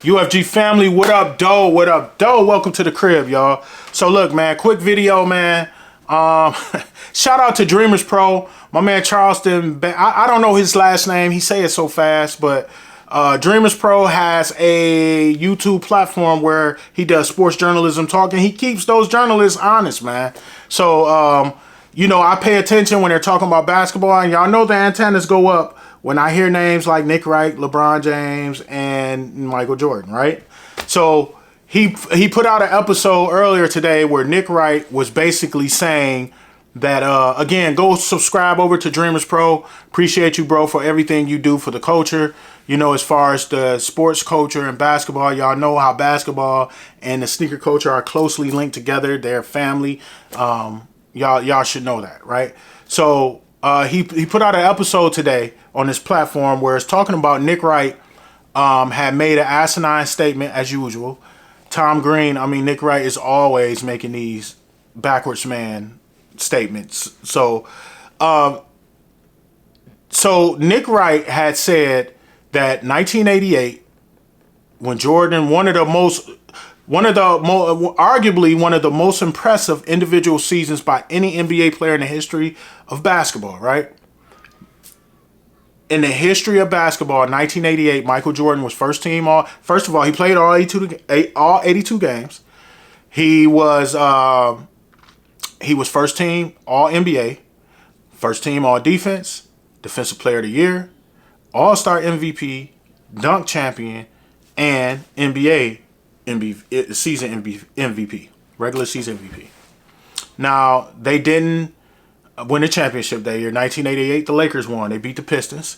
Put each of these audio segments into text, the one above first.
UFG family, what up, doe? What up, doe? Welcome to the crib, y'all. So look, man, quick video, man. Shout out to Dreamers Pro, my man Charleston. I don't know his last name. He say it so fast, but Dreamers Pro has a YouTube platform where he does sports journalism talk, and he keeps those journalists honest, man. So, you know, I pay attention when they're talking about basketball, and y'all know the antennas go up when I hear names like Nick Wright, LeBron James, and Michael Jordan, right? So he put out an episode earlier today where Nick Wright was basically saying that, again, go subscribe over to Dreamers Pro. Appreciate you, bro, for everything you do for the culture. You know, as far as the sports culture and basketball, y'all know how basketball and the sneaker culture are closely linked together. They're family. Y'all should know that, right? So he put out an episode today on this platform where it's talking about Nick Wright had made an asinine statement as usual. Tom Green, I mean, Nick Wright is always making these backwards man statements. So Nick Wright had said that 1988, when Jordan, arguably one of the most impressive individual seasons by any NBA player in the history of basketball, right? In the history of basketball, in 1988, Michael Jordan was first team all. First of all, he played all 82 games. He was first team all NBA, first team all defense, defensive player of the year, all-star MVP, dunk champion, and NBA season MVP, regular season MVP. Now, they didn't win a championship that year. 1988, the Lakers won. They beat the Pistons.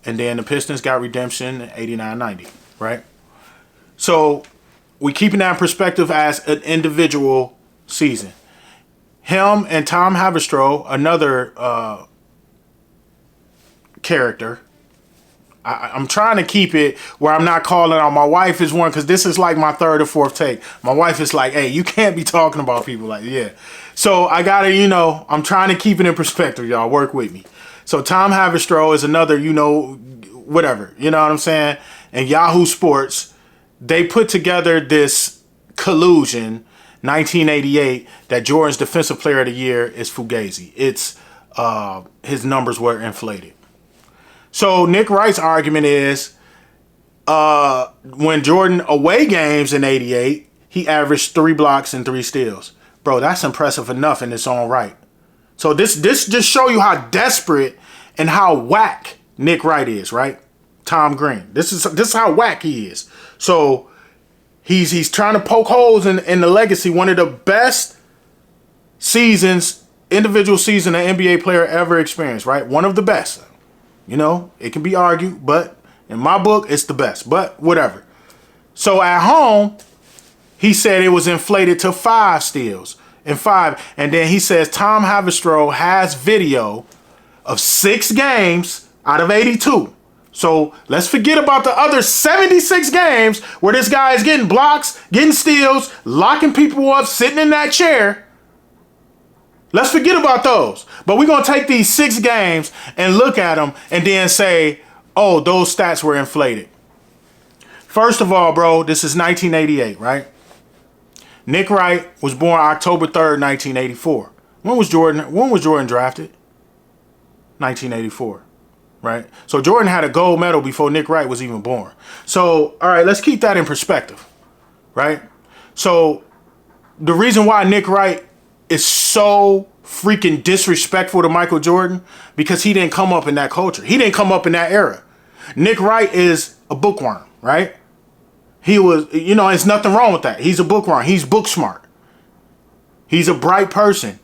And then the Pistons got redemption in 89-90, right? So we keeping that in perspective as an individual season. Him and Tom Haberstroh, another character. I'm trying to keep it where I'm not calling out. My wife is one, because this is like my third or fourth take. My wife is like, hey, you can't be talking about people like, yeah. So I got to, you know, I'm trying to keep it in perspective, y'all. Work with me. So Tom Haberstroh is another, you know, whatever. You know what I'm saying? And Yahoo Sports, they put together this collusion, 1988, that Jordan's Defensive Player of the Year is Fugazi. It's his numbers were inflated. So Nick Wright's argument is when Jordan away games in 88, he averaged 3 blocks and 3 steals. Bro, that's impressive enough in its own right. So this just show you how desperate and how whack Nick Wright is, right? Tom Green. This is how whack he is. So he's trying to poke holes in the legacy. One of the best seasons, individual season an NBA player ever experienced, right? One of the best. You know, it can be argued, but in my book, it's the best. But whatever. So at home, he said it was inflated to 5 steals and 5. And then he says Tom Haberstroh has video of 6 games out of 82. So let's forget about the other 76 games where this guy is getting blocks, getting steals, locking people up, sitting in that chair. Let's forget about those. But we're going to take these 6 games and look at them and then say, oh, those stats were inflated. First of all, bro, this is 1988, right? Nick Wright was born October 3rd, 1984. When was Jordan drafted? 1984, right? So Jordan had a gold medal before Nick Wright was even born. So, all right, let's keep that in perspective, right? So the reason why Nick Wright is so freaking disrespectful to Michael Jordan, because he didn't come up in that culture. He didn't come up in that era. Nick Wright is a bookworm, right? He was, you know, there's nothing wrong with that. He's a bookworm. He's book smart. He's a bright person.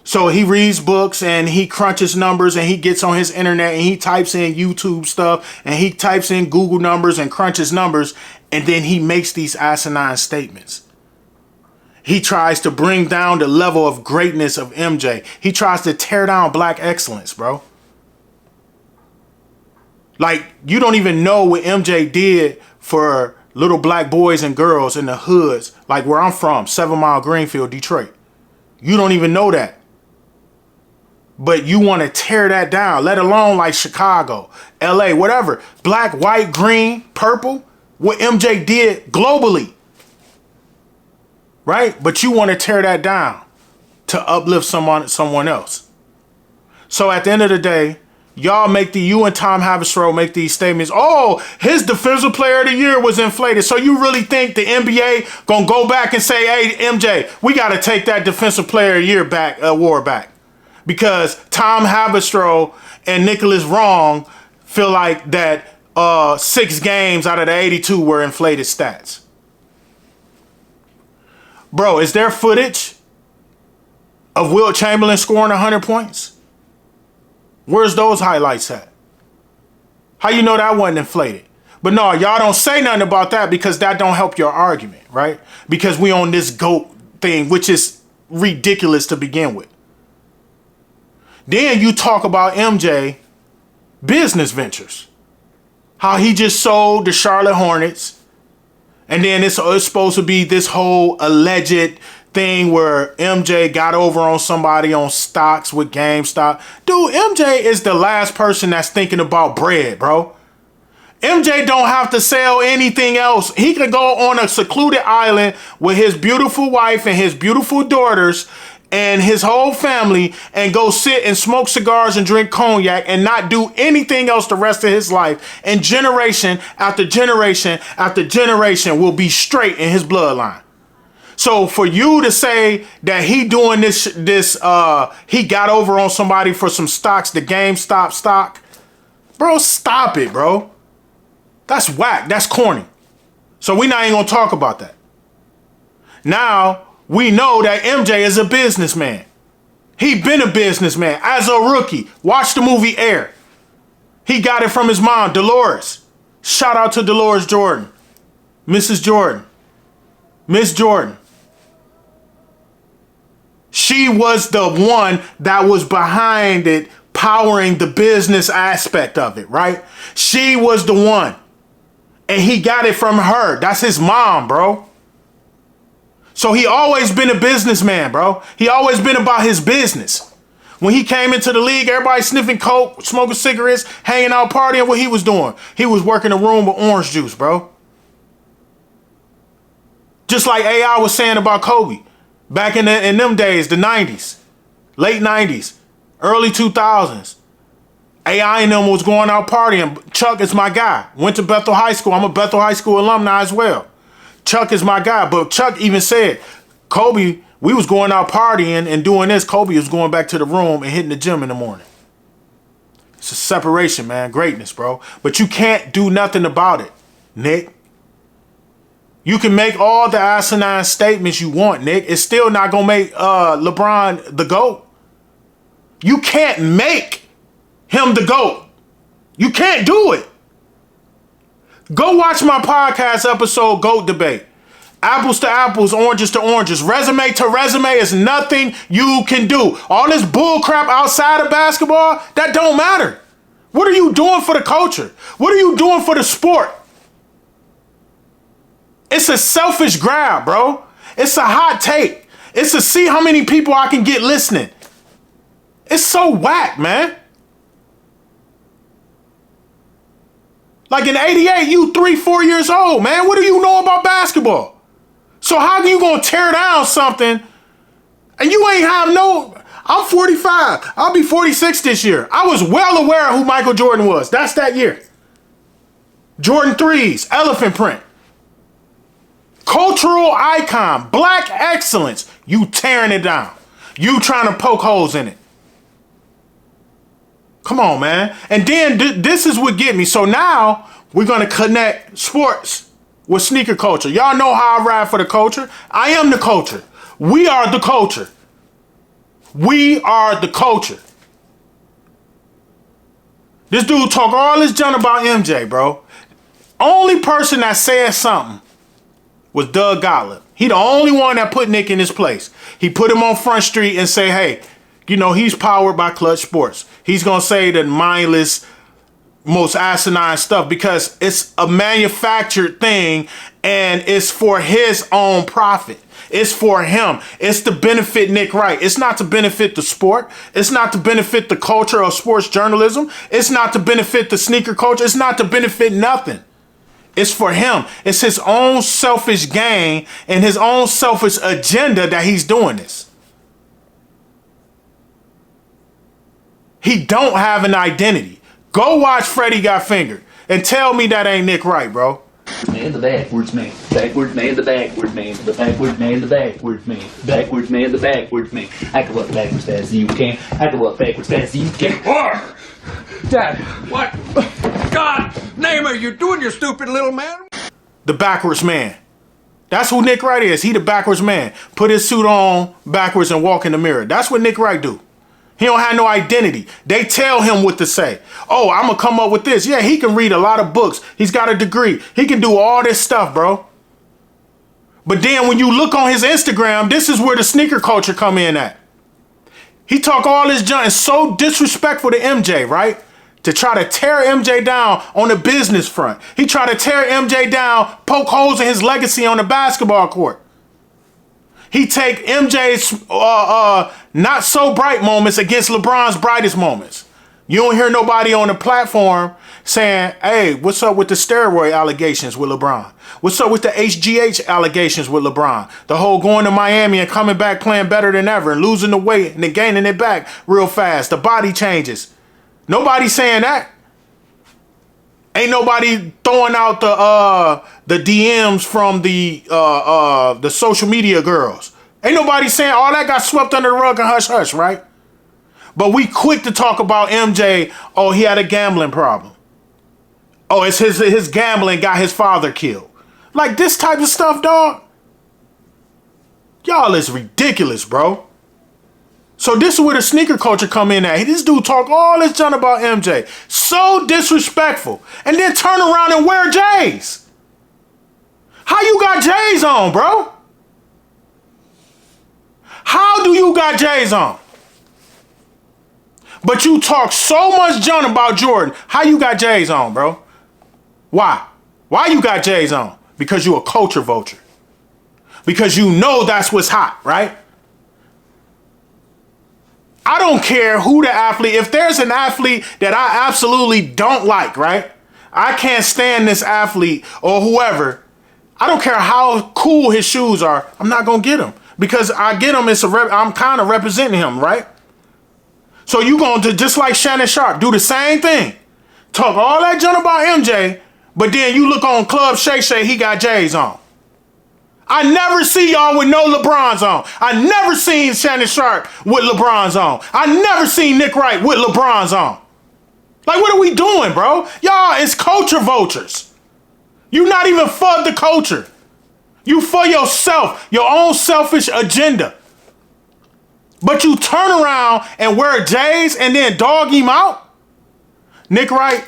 So he reads books and he crunches numbers and he gets on his internet and he types in YouTube stuff and he types in Google numbers and crunches numbers, and then he makes these asinine statements. He tries to bring down the level of greatness of MJ. He tries to tear down black excellence, bro. Like, you don't even know what MJ did for little black boys and girls in the hoods, like where I'm from, 7 Mile Greenfield, Detroit. You don't even know that. But you want to tear that down, let alone like Chicago, LA, whatever. Black, white, green, purple. what MJ did globally. Right? But you want to tear that down to uplift someone else. So at the end of the day, you and Tom Haberstroh make these statements. Oh, his defensive player of the year was inflated. So you really think the NBA gonna go back and say, hey, MJ, we got to take that defensive player of the year award back because Tom Haberstroh and Nicholas Wrong feel like that 6 games out of the 82 were inflated stats. Bro, is there footage of Wilt Chamberlain scoring 100 points? Where's those highlights at? How you know that wasn't inflated? But no, y'all don't say nothing about that because that don't help your argument, right? Because we on this GOAT thing, which is ridiculous to begin with. Then you talk about MJ business ventures. How he just sold the Charlotte Hornets. And then it's supposed to be this whole alleged thing where MJ got over on somebody on stocks with GameStop. Dude, MJ is the last person that's thinking about bread, bro. MJ don't have to sell anything else. He can go on a secluded island with his beautiful wife and his beautiful daughters and his whole family and go sit and smoke cigars and drink cognac and not do anything else the rest of his life. And generation after generation after generation will be straight in his bloodline. So for you to say that he doing he got over on somebody for some stocks, the GameStop stock, bro, stop it, bro. That's whack. That's corny. So we not even gonna talk about that. Now, we know that MJ is a businessman. He been a businessman as a rookie. Watch the movie Air. He got it from his mom, Dolores. Shout out to Dolores Jordan. Mrs. Jordan. Miss Jordan. She was the one that was behind it, powering the business aspect of it, right? She was the one. And he got it from her. That's his mom, bro. So he always been a businessman, bro. He always been about his business. When he came into the league, everybody sniffing coke, smoking cigarettes, hanging out, partying. What he was doing? He was working a room with orange juice, bro. Just like AI was saying about Kobe. Back in them days, the 90s, late 90s, early 2000s. AI and them was going out partying. Chuck is my guy. Went to Bethel High School. I'm a Bethel High School alumni as well. Chuck is my guy. But Chuck even said, Kobe, we was going out partying and doing this. Kobe was going back to the room and hitting the gym in the morning. It's a separation, man. Greatness, bro. But you can't do nothing about it, Nick. You can make all the asinine statements you want, Nick. It's still not going to make LeBron the GOAT. You can't make him the GOAT. You can't do it. Go watch my podcast episode, GOAT Debate. Apples to apples, oranges to oranges. Resume to resume is nothing you can do. All this bull crap outside of basketball, that don't matter. What are you doing for the culture? What are you doing for the sport? It's a selfish grab, bro. It's a hot take. It's to see how many people I can get listening. It's so whack, man. Like in 88, you 3-4 years old, man. What do you know about basketball? So how are you going to tear down something and you ain't have no... I'm 45. I'll be 46 this year. I was well aware of who Michael Jordan was. That's that year. Jordan 3s, elephant print. Cultural icon, black excellence. You tearing it down. You trying to poke holes in it. Come on, man. And then this is what get me. So now we're going to connect sports with sneaker culture. Y'all know how I ride for the culture. I am the culture. We are the culture. We are the culture. This dude talk all this junk about MJ, bro. Only person that said something was Doug Gottlieb. He the only one that put Nick in his place. He put him on Front Street and say, hey, you know, he's powered by Clutch Sports. He's going to say the mindless, most asinine stuff because it's a manufactured thing and it's for his own profit. It's for him. It's to benefit Nick Wright. It's not to benefit the sport. It's not to benefit the culture of sports journalism. It's not to benefit the sneaker culture. It's not to benefit nothing. It's for him. It's his own selfish gain and his own selfish agenda that he's doing this. He don't have an identity. Go watch Freddie Got Fingered and tell me that ain't Nick Wright, bro. Man, the backwards man. Backwards man, the backwards man. The backwards man, the backwards man. Backwards man, the backwards man. I can walk backwards fast as you can. I can walk backwards fast as you can. Dad, what? God, name are you doing, you stupid little man? The backwards man. That's who Nick Wright is. He the backwards man. Put his suit on backwards and walk in the mirror. That's what Nick Wright do. He don't have no identity. They tell him what to say. Oh, I'm gonna come up with this. Yeah, he can read a lot of books. He's got a degree. He can do all this stuff, bro. But then when you look on his Instagram, this is where the sneaker culture come in at. He talk all this junk and so disrespectful to MJ, right? To try to tear MJ down on the business front. He try to tear MJ down, poke holes in his legacy on the basketball court. He take MJ's not so bright moments against LeBron's brightest moments. You don't hear nobody on the platform saying, hey, what's up with the steroid allegations with LeBron? What's up with the HGH allegations with LeBron? The whole going to Miami and coming back playing better than ever and losing the weight and then gaining it back real fast. The body changes. Nobody saying that. Ain't nobody throwing out the DMs from the social media girls. Ain't nobody saying all that got swept under the rug and hush hush, right? But we quick to talk about MJ. Oh, he had a gambling problem. Oh, it's his gambling got his father killed. Like this type of stuff, dog. Y'all is ridiculous, bro. So this is where the sneaker culture come in at. This dude talk all this junk about MJ. So disrespectful. And then turn around and wear J's. How you got J's on, bro? How do you got J's on? But you talk so much junk about Jordan. How you got J's on, bro? Why? Why you got J's on? Because you a culture vulture. Because you know that's what's hot, right? I don't care who the athlete, if there's an athlete that I absolutely don't like, right? I can't stand this athlete or whoever. I don't care how cool his shoes are. I'm not going to get him because I get him. I'm kind of representing him, right? So you going to, just like Shannon Sharp, do the same thing. Talk all that junk about MJ, but then you look on Club Shay Shay, he got J's on. I never see y'all with no LeBrons on. I never seen Shannon Sharp with LeBrons on. I never seen Nick Wright with LeBrons on. Like, what are we doing, bro? Y'all is culture vultures. You not even for the culture. You for yourself, your own selfish agenda. But you turn around and wear J's and then dog him out? Nick Wright,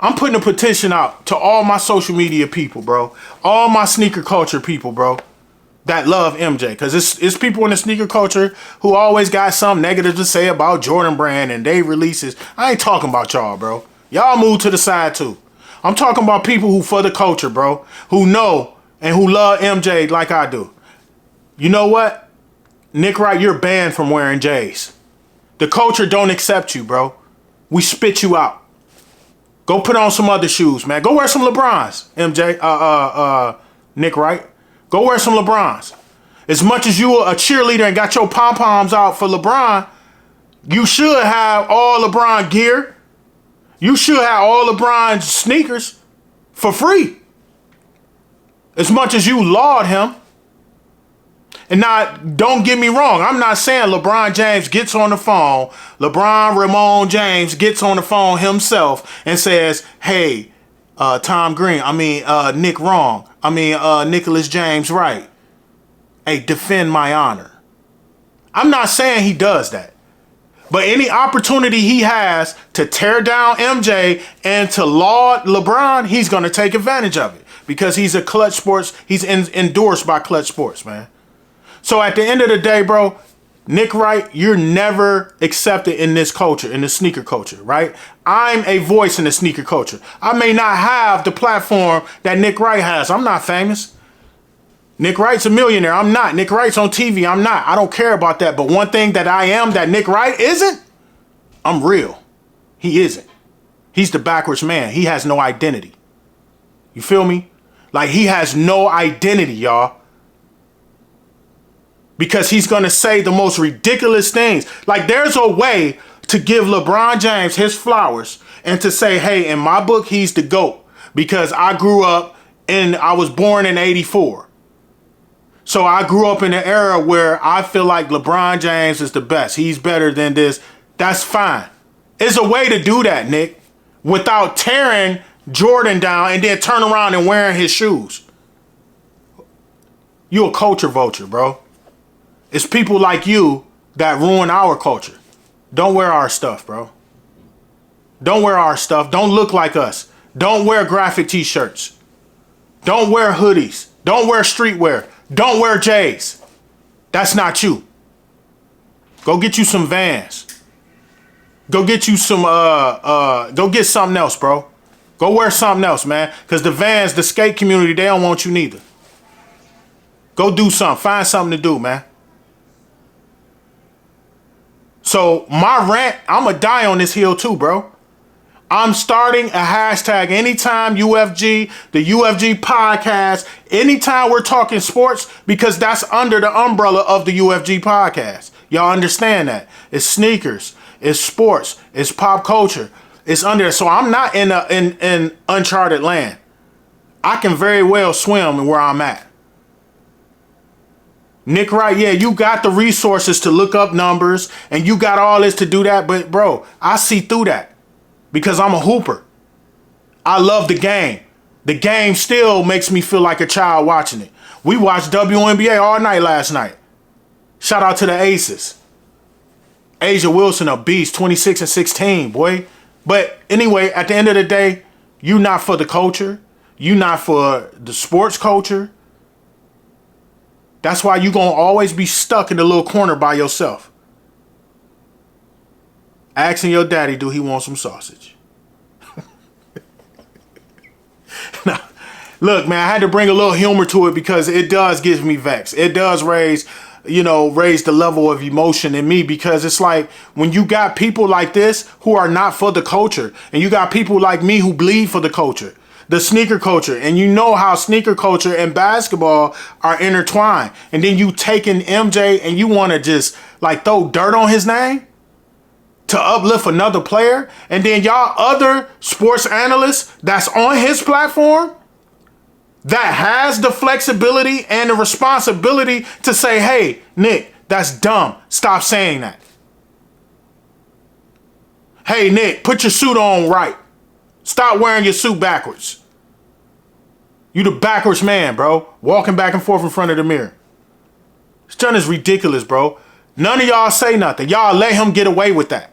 I'm putting a petition out to all my social media people, bro. All my sneaker culture people, bro, that love MJ. Because it's people in the sneaker culture who always got something negative to say about Jordan Brand and they releases. I ain't talking about y'all, bro. Y'all move to the side, too. I'm talking about people who for the culture, bro, who know and who love MJ like I do. You know what? Nick Wright, you're banned from wearing J's. The culture don't accept you, bro. We spit you out. Go put on some other shoes, man. Go wear some LeBrons, MJ, Nick Wright. Go wear some LeBrons. As much as you a cheerleader and got your pom-poms out for LeBron, you should have all LeBron gear. You should have all LeBron sneakers for free. As much as you laud him. And now, don't get me wrong. I'm not saying LeBron James gets on the phone. LeBron Ramon James gets on the phone himself and says, hey, Tom Green, Nick wrong. Nicholas James right. Hey, defend my honor. I'm not saying he does that. But any opportunity he has to tear down MJ and to laud LeBron, he's going to take advantage of it. Because he's a Clutch Sports. He's endorsed by Clutch Sports, man. So at the end of the day, bro, Nick Wright, you're never accepted in this culture, in the sneaker culture, right? I'm a voice in the sneaker culture. I may not have the platform that Nick Wright has. I'm not famous. Nick Wright's a millionaire. I'm not. Nick Wright's on TV. I'm not. I don't care about that. But one thing that I am that Nick Wright isn't, I'm real. He isn't. He's the backwards man. He has no identity. You feel me? Like, he has no identity, y'all. Because he's going to say the most ridiculous things. Like, there's a way to give LeBron James his flowers and to say, hey, in my book, he's the GOAT. Because I was born in 84. So I grew up in an era where I feel like LeBron James is the best. He's better than this. That's fine. It's a way to do that, Nick, without tearing Jordan down and then turn around and wearing his shoes. You a culture vulture, bro. It's people like you that ruin our culture. Don't wear our stuff, bro. Don't wear our stuff. Don't look like us. Don't wear graphic t-shirts. Don't wear hoodies. Don't wear streetwear. Don't wear J's. That's not you. Go get you some Vans. Go get you some, go get something else, bro. Go wear something else, man. Because the Vans, the skate community, they don't want you neither. Go do something. Find something to do, man. So my rant, I'm going to die on this hill too, bro. I'm starting a hashtag anytime UFG, the UFG podcast, anytime we're talking sports, because that's under the umbrella of the UFG podcast. Y'all understand that? It's sneakers, it's sports, it's pop culture. It's under. So I'm not in uncharted land. I can very well swim where I'm at. Nick Wright, yeah, you got the resources to look up numbers and you got all this to do that. But bro, I see through that because I'm a hooper. I love the game. The game still makes me feel like a child watching it. We watched WNBA all night last night. Shout out to the Aces. Asia Wilson, a beast, 26 and 16, boy. But anyway, at the end of the day, you not for the culture. You not for the sports culture. That's why you going to always be stuck in the little corner by yourself. Asking your daddy, do he want some sausage? Now, look, man, I had to bring a little humor to it because it does give me vexed. It does raise the level of emotion in me because it's like when you got people like this who are not for the culture and you got people like me who bleed for the culture. The sneaker culture, and you know how sneaker culture and basketball are intertwined. And then you taking MJ and you want to just like throw dirt on his name to uplift another player. And then y'all other sports analysts that's on his platform that has the flexibility and the responsibility to say, hey, Nick, that's dumb. Stop saying that. Hey, Nick, put your suit on right. Stop wearing your suit backwards. You the backwards man, bro. Walking back and forth in front of the mirror. This done is ridiculous, bro. None of y'all say nothing. Y'all let him get away with that.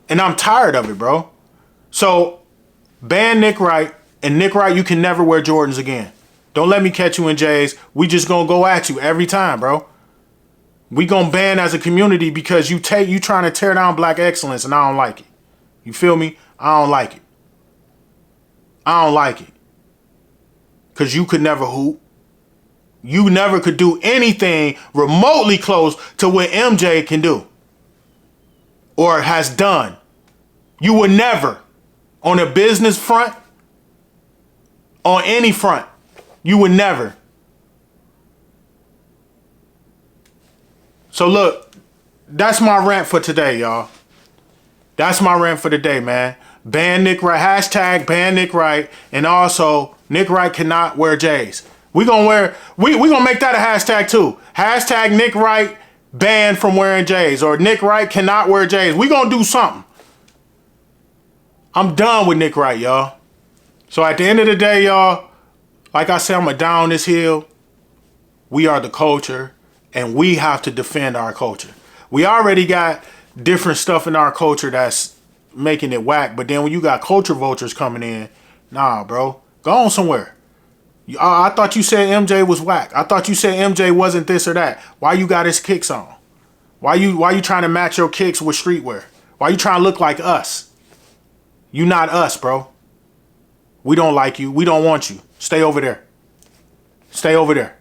And I'm tired of it, bro. So, ban Nick Wright. And Nick Wright, you can never wear Jordans again. Don't let me catch you in J's. We just gonna go at you every time, bro. We gonna ban as a community because you trying to tear down black excellence and I don't like it. You feel me? I don't like it. I don't like it. Because you could never hoop. You never could do anything remotely close to what MJ can do. Or has done. You would never. On a business front. On any front. You would never. So look. That's my rant for today, y'all. That's my rant for today, man. Ban Nick Wright. Hashtag ban Nick Wright. And also, Nick Wright cannot wear J's. We gonna make that a hashtag too. Hashtag Nick Wright banned from wearing J's. Or Nick Wright cannot wear J's. We gonna do something. I'm done with Nick Wright, y'all. So at the end of the day, y'all, like I said, I'm gonna down this hill. We are the culture. And we have to defend our culture. We already got different stuff in our culture that's making it whack, but then when you got culture vultures coming in, nah, bro, go on somewhere. I thought you said MJ was whack. I thought you said MJ wasn't this or that. Why you got his kicks on? Why you trying to match your kicks with streetwear? Why you trying to look like us? You not us, bro. We don't like you. We don't want you. Stay over there. Stay over there.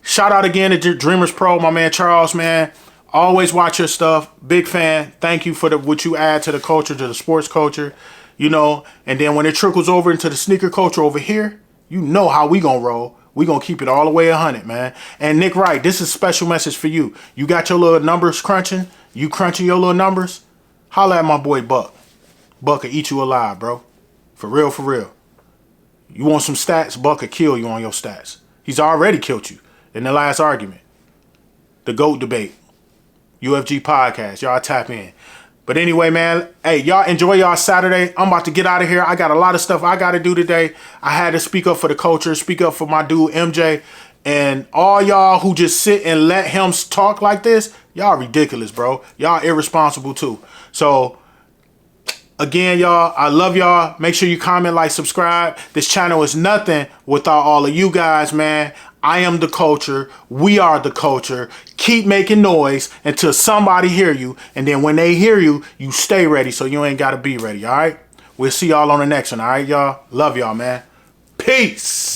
Shout out again to Dreamers Pro, my man Charles, man. Always watch your stuff. Big fan. Thank you for what you add to the culture, to the sports culture. You know, and then when it trickles over into the sneaker culture over here, you know how we gonna roll. We gonna keep it all the way 100, man. And Nick Wright, this is a special message for you. You got your little numbers crunching. You crunching your little numbers. Holla at my boy Buck. Buck will eat you alive, bro. For real, for real. You want some stats? Buck will kill you on your stats. He's already killed you in the last argument. The GOAT debate. UFG podcast. Y'all tap in. But anyway, man, hey, y'all enjoy y'all Saturday. I'm about to get out of here. I got a lot of stuff I got to do today. I had to speak up for the culture, speak up for my dude, MJ. And all y'all who just sit and let him talk like this, y'all ridiculous, bro. Y'all irresponsible, too. So, again, y'all, I love y'all. Make sure you comment, like, subscribe. This channel is nothing without all of you guys, man. I am the culture. We are the culture. Keep making noise until somebody hear you. And then when they hear you, you stay ready so you ain't got to be ready, all right? We'll see y'all on the next one, all right, y'all? Love y'all, man. Peace.